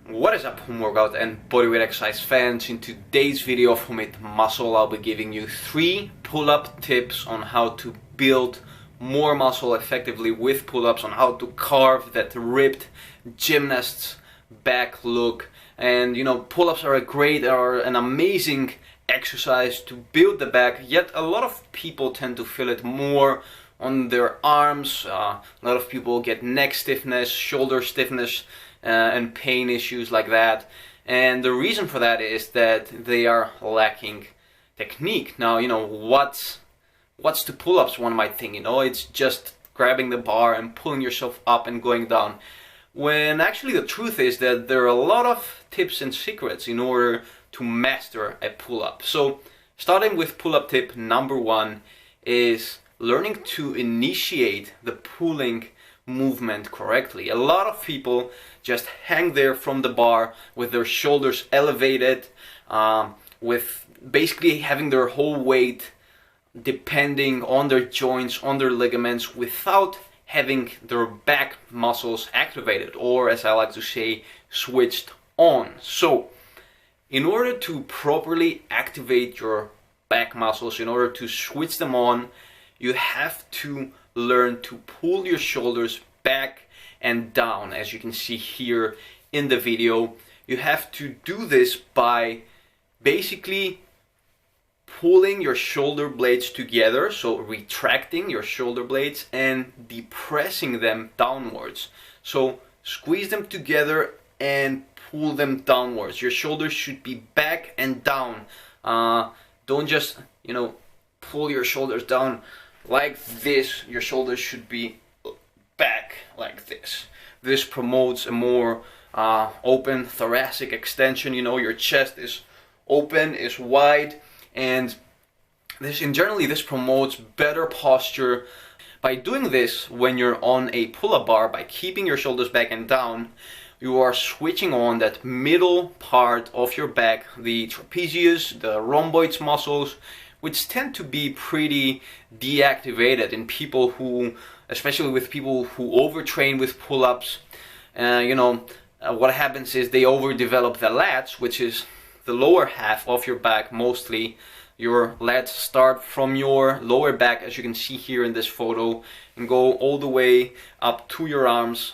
What is up, home workout and bodyweight exercise fans? In today's video of Homemade Muscle, I'll be giving you 3 pull-up tips on how to build more muscle effectively with pull-ups, on how to carve that ripped gymnast's back look. And you know, pull-ups are an amazing exercise to build the back, yet a lot of people tend to feel it more on their arms. A lot of people get neck stiffness, shoulder stiffness, and pain issues like that. And the reason for that is that they are lacking technique. Now, you know, what's to pull-ups, one might think, you know, it's just grabbing the bar and pulling yourself up and going down. When actually the truth is that there are a lot of tips and secrets in order to master a pull-up. So starting with pull-up tip number 1 is learning to initiate the pulling movement correctly. A lot of people just hang there from the bar with their shoulders elevated, with basically having their whole weight depending on their joints, on their ligaments, without having their back muscles activated, or as I like to say, switched on. So in order to properly activate your back muscles, in order to switch them on, you have to learn to pull your shoulders back and down. As you can see here in the video, you have to do this by basically pulling your shoulder blades together, so retracting your shoulder blades and depressing them downwards. So squeeze them together and pull them downwards. Your shoulders should be back and down. Don't just, you know, pull your shoulders down like this. Your shoulders should be back like this. This promotes a more open thoracic extension. You know, your chest is open, is wide, and generally this promotes better posture. By doing this when you're on a pull-up bar, by keeping your shoulders back and down, you are switching on that middle part of your back, the trapezius, the rhomboids muscles, which tend to be pretty deactivated in people who, especially with people who overtrain with pull-ups. What happens is they overdevelop the lats, which is the lower half of your back mostly. Your lats start from your lower back, as you can see here in this photo, and go all the way up to your arms.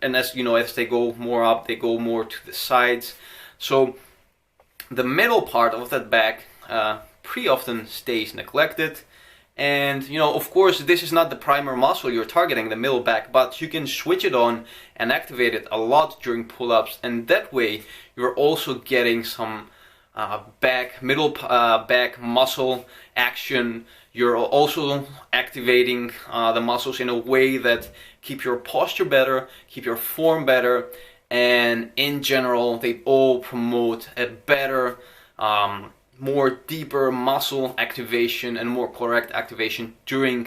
And as you know, as they go more up, they go more to the sides. So the middle part of that back pretty often stays neglected. And you know, of course, this is not the primary muscle you're targeting, the middle back, but you can switch it on and activate it a lot during pull-ups, and that way you're also getting some back muscle action. You're also activating the muscles in a way that keep your posture better, keep your form better, and in general they all promote a better, more deeper muscle activation and more correct activation during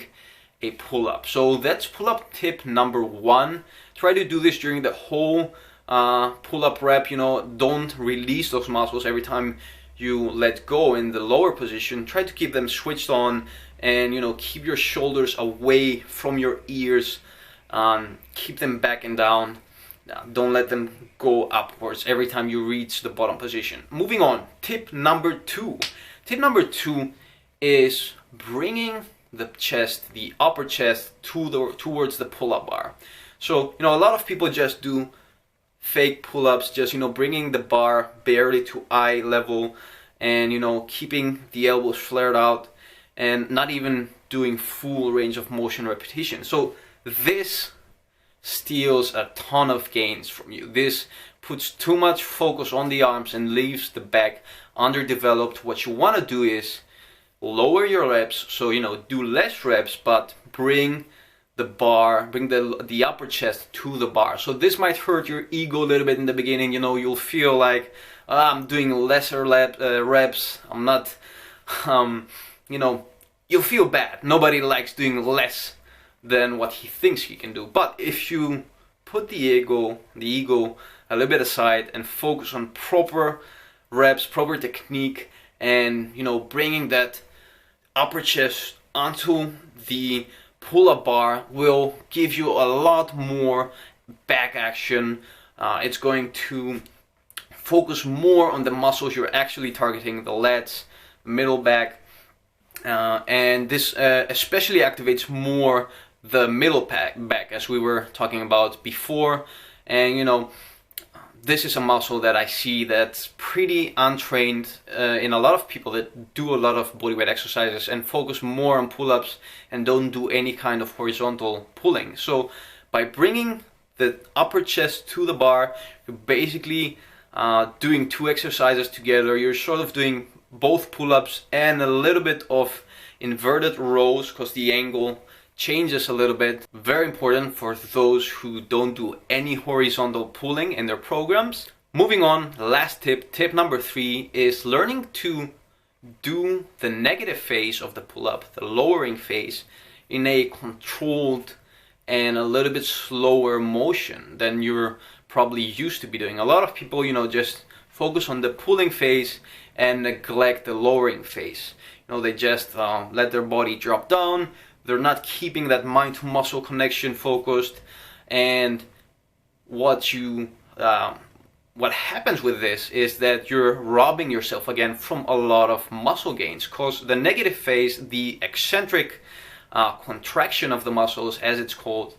a pull-up. So that's pull-up tip number 1. Try to do this during the whole pull-up rep. You know, don't release those muscles every time you let go in the lower position. Try to keep them switched on, and you know, keep your shoulders away from your ears. Keep them back and down. Don't let them go upwards every time you reach the bottom position. Moving on, tip number 2. Tip number 2 is bringing the chest, the upper chest, towards the pull-up bar. So, you know, a lot of people just do fake pull-ups, just, you know, bringing the bar barely to eye level, and, you know, keeping the elbows flared out, and not even doing full range of motion repetition. So this steals a ton of gains from you. This puts too much focus on the arms and leaves the back underdeveloped. What you want to do is lower your reps, so you know, do less reps, but bring the bar, bring the upper chest to the bar. So this might hurt your ego a little bit in the beginning. You know, you'll feel like I'm doing lesser reps. I'm not, you know, you'll feel bad. Nobody likes doing less than what he thinks he can do. But if you put the ego a little bit aside and focus on proper reps, proper technique, and you know, bringing that upper chest onto the pull-up bar, will give you a lot more back action, It's going to focus more on the muscles you're actually targeting, the lats, middle back, and this especially activates more the middle back, as we were talking about before. And you know, this is a muscle that I see that's pretty untrained in a lot of people that do a lot of bodyweight exercises and focus more on pull-ups and don't do any kind of horizontal pulling. So by bringing the upper chest to the bar, you're basically doing two exercises together. You're sort of doing both pull-ups and a little bit of inverted rows because the angle changes a little bit. Very important for those who don't do any horizontal pulling in their programs. Moving on, last tip, tip number 3 is learning to do the negative phase of the pull-up, the lowering phase, in a controlled and a little bit slower motion than you're probably used to be doing. A lot of people, you know, just focus on the pulling phase and neglect the lowering phase. You know, they just let their body drop down. They're not keeping that mind to muscle connection focused, and what happens with this is that you're robbing yourself again from a lot of muscle gains, because the negative phase, the eccentric contraction of the muscles as it's called,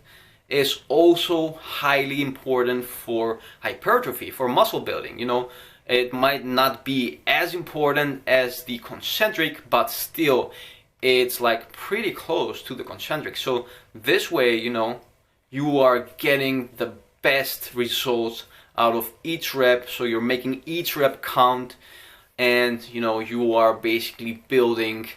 is also highly important for hypertrophy, for muscle building. You know, it might not be as important as the concentric, but still it's like pretty close to the concentric. So this way, you know, you are getting the best results out of each rep. So you're making each rep count, and you know, you are basically building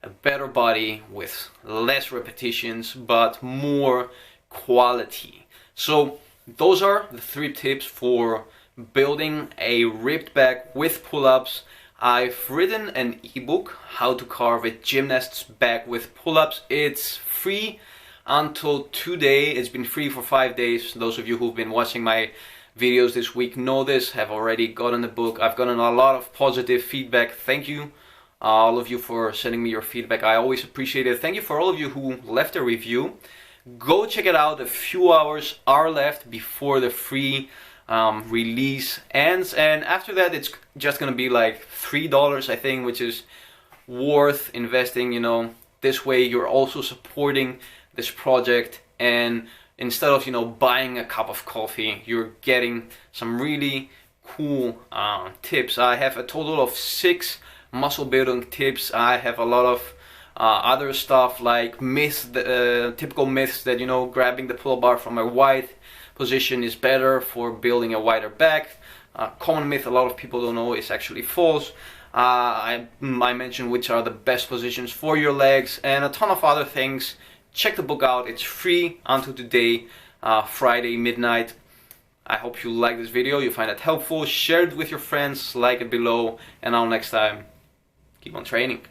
a better body with less repetitions but more quality. So those are the 3 tips for building a ripped back with pull-ups. I've written an ebook, How to Carve a Gymnast's Back with Pull-ups. It's free until today. It's been free for 5 days. Those of you who've been watching my videos this week know this, have already gotten the book. I've gotten a lot of positive feedback. Thank you, all of you, for sending me your feedback. I always appreciate it. Thank you for all of you who left a review. Go check it out. A few hours are left before the free release ends, and after that it's just gonna be like $3, I think, which is worth investing. You know, this way you're also supporting this project, and instead of, you know, buying a cup of coffee, you're getting some really cool tips. I have a total of 6 muscle building tips. I have a lot of other stuff like myths, typical myths that, you know, grabbing the pull-up bar from a wide position is better for building a wider back. Common myth a lot of people don't know is actually false. I mentioned which are the best positions for your legs and a ton of other things. Check the book out. It's free until today, Friday midnight. I hope you like this video, you find it helpful. Share it with your friends, like it below, and until next time, keep on training.